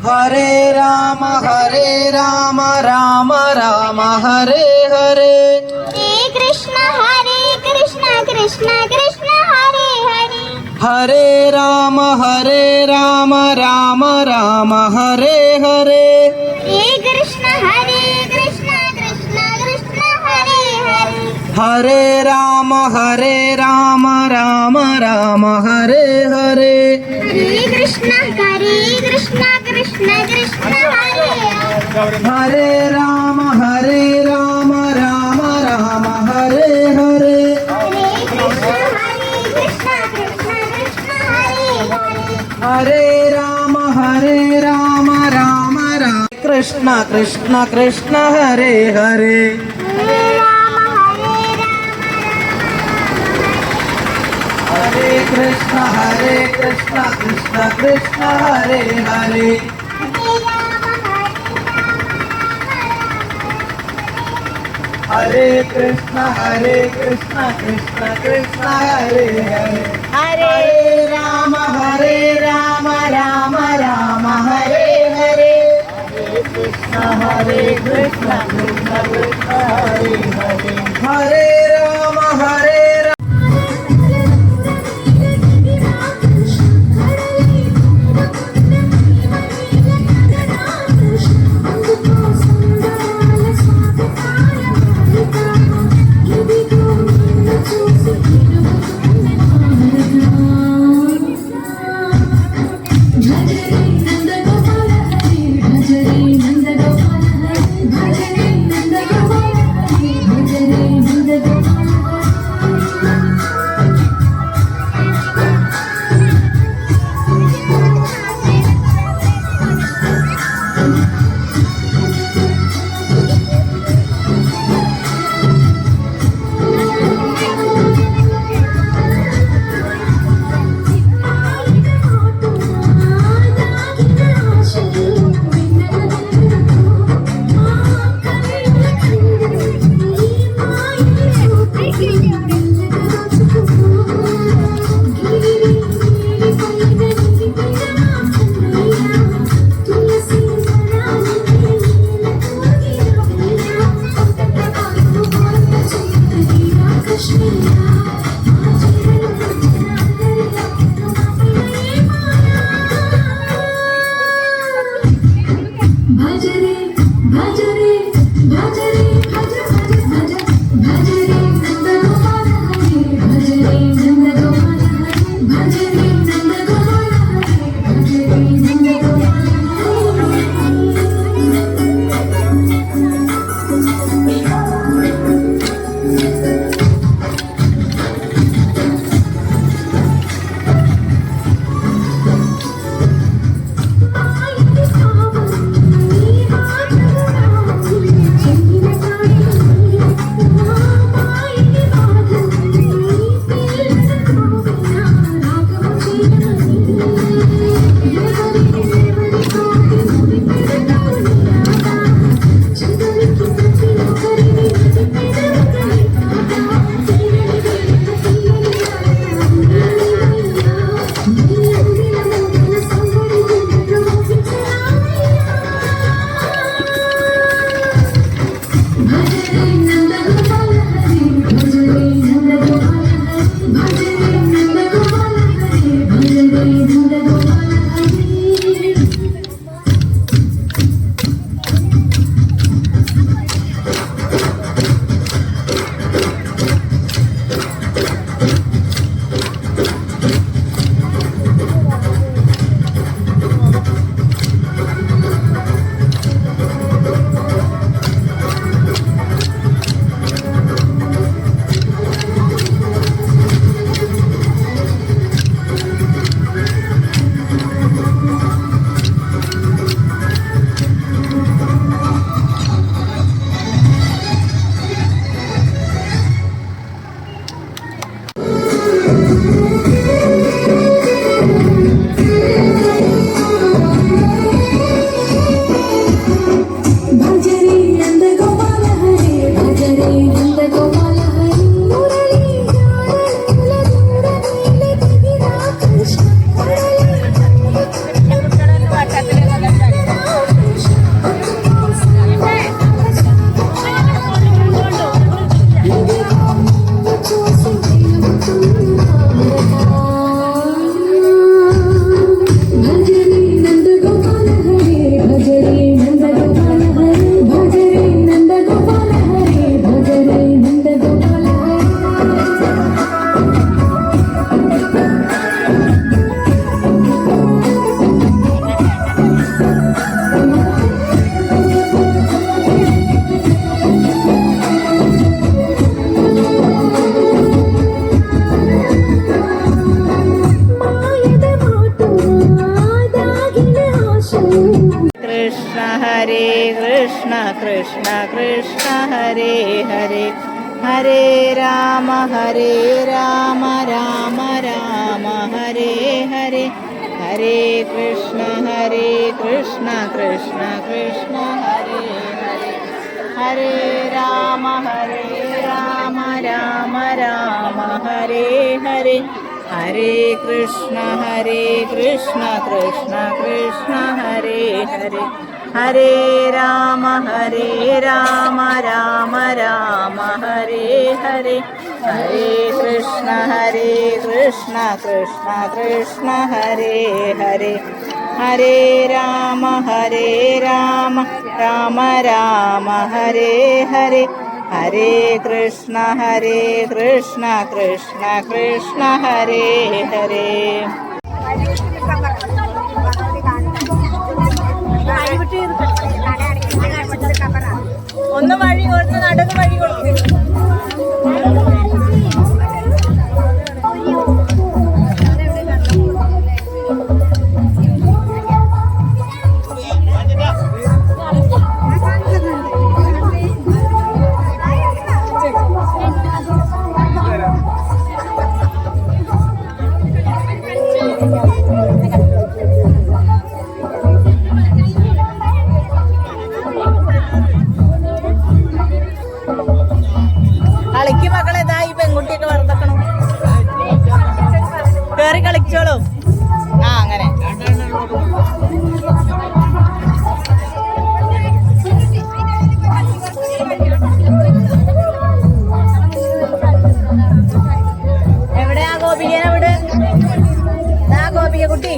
हरे राम राम राम हरे हरे कृष्ण कृष्ण कृष्ण हरे हरे हरे राम राम राम हरे हरे कृष्ण कृष्ण कृष्ण हरे हरे हरे राम राम राम हरे हरे कृष्ण कृष्ण कृष्ण हरे हरे हरे राम राम राम हरे हरे कृष्ण कृष्ण कृष्ण हरे हरे हरे राम राम कृष्ण कृष्ण कृष्ण हरे हरे हरे कृष्ण कृष्ण कृष्ण हरे हरे हरे कृष्ण कृष्ण कृष्ण हरे हरे हरे राम राम राम हरे हरे कृष्ण कृष्ण कृष्ण हरे हरे हरे राम भजरे नंद गोपाल हरे भजरे नंद കൃഷ്ണ ഹരേ കൃഷ്ണ കൃഷ്ണ കൃഷ്ണ ഹരേ ഹരേ ഹരേ രാമ രാമ രാമ ഹരേ ഹരേ ഹരേ കൃഷ്ണ കൃഷ്ണ കൃഷ്ണ ഹരേ ഹരേ ഹരേ രാമ രാമ രാമ ഹരേ ഹരേ ഹരേ കൃഷ്ണ കൃഷ്ണ കൃഷ്ണ ഹരേ ഹരേ ഹരേ രാമ രാമ രാമ ഹരേ ഹരേ ഹരേ കൃഷ്ണ കൃഷ്ണ കൃഷ്ണ ഹരേ ഹരേ ഹരേ രാമ രാമ രാമ ഹരേ ഹരേ ഹരേ കൃഷ്ണ കൃഷ്ണ കൃഷ്ണ ഹരേ ഹരേ. ഒന്ന് വഴി കൊടുത്ത് നടന്ന് വഴി കൊടുക്കും. കളിക്ക് മക്കളെ, ഇതാ ഈ പെൺകുട്ടിയൊക്കെ വെറുതെക്കണം, കേറി കളിച്ചോളും. ആ അങ്ങനെ എവിടെയാ ഗോപികേനെ? എവിടെ ആ ഗോപിക കുട്ടി?